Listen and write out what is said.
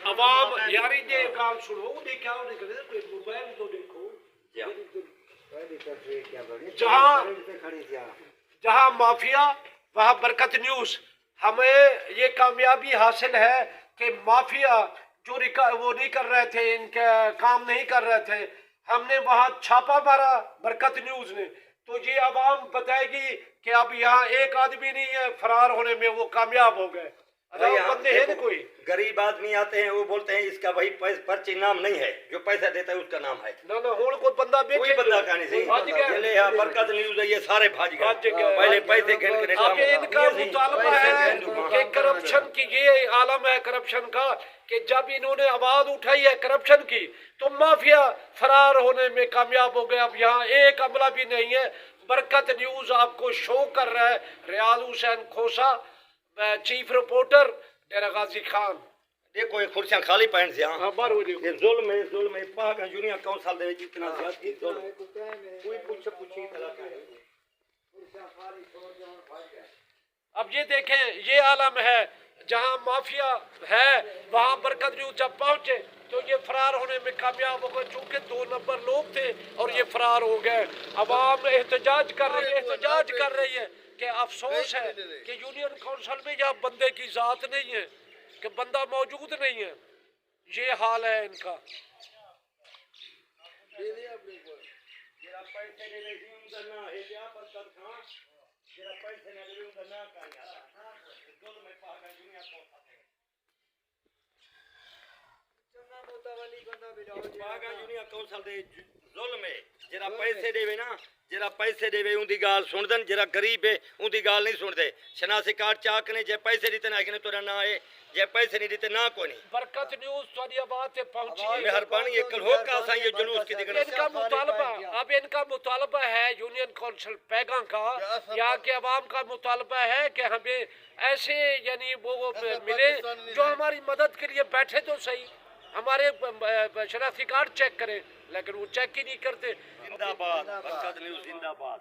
عوام یار یہ کام سنو کیا موبائل تو دیکھو جہاں مافیا وہاں برکت نیوز. ہمیں یہ کامیابی حاصل ہے کہ مافیا جو وہ نہیں کر رہے تھے, ان کا کام نہیں کر رہے تھے, ہم نے وہاں چھاپا مارا برکت نیوز نے, تو یہ عوام بتائے گی کہ اب یہاں ایک آدمی نہیں ہے فرار ہونے میں, وہ کامیاب ہو گئے. بندے ہیں کوئی غریب آدمی آتے ہیں وہ بولتے ہیں اس کا وہی پرچی نام نہیں ہے, جو پیسہ دیتا ہے اس کا نام ہے. کوئی بندہ کوئی بندہ کا نہیں صحیح. برکت نیوز ہے یہ سارے بھاج گئے. پہلے پیسے گھن کے اب ان کا مطالبہ ہے کہ کرپشن کی, یہ عالم ہے کرپشن کا, کہ جب انہوں نے آواز اٹھائی ہے کرپشن کی تو مافیا فرار ہونے میں کامیاب ہو گئے. اب یہاں ایک عملہ بھی نہیں ہے. برکت نیوز آپ کو شو کر رہا ہے. ریاض حسین کھوسا چیف رپورٹر, ڈیرہ غازی خان. دیکھو یہ کرسیاں خالی پہن سے یہ ظلم ہے, ظلم ہے. پاک یونین کونسل دے جتنا زیادتی ظلم کوئی پوچھی طرح ہے. اب یہ دیکھیں یہ عالم ہے, جہاں مافیا ہے وہاں برکت نیوز جب پہنچے تو یہ فرار ہونے میں کامیاب ہو گئے, چونکہ 2 نمبر لوگ تھے اور یہ فرار ہو گئے. عوام احتجاج کر رہی ہے کہ افسوس ہے کہ یونین کونسل میں یہاں بندے کی ذات نہیں ہے, کہ بندہ موجود نہیں ہے. یہ حال ہے ان کا. جرا پیسے دے نا, جرا پیسے دے ان دی گال سن دن, جرا غریب ہے ان دی گال نہیں سن دے. شناسی کارڈ چاک نے جے پیسے دیتے نہ کہ تیرا نہ ہے, جے پیسے نہیں دیتے نہ کوئی نہیں. برکت نیوز تھوڑی بات پہنچی مہربانی یہ کل ہو کا سا یہ جلوس کی دیکھنا. ان کا مطالبہ اب ان کا مطالبہ ہے یونین کونسل پیگاں کا, یا کہ عوام کا مطالبہ ہے کہ ہمیں ایسے یعنی وہ ملے جو ہماری مدد کے لیے بیٹھے تو صحیح, ہمارے شناختی کارڈ چیک کریں, لیکن وہ چیک ہی نہیں کرتے. زندہ باد برکت نیوز, زندہ باد.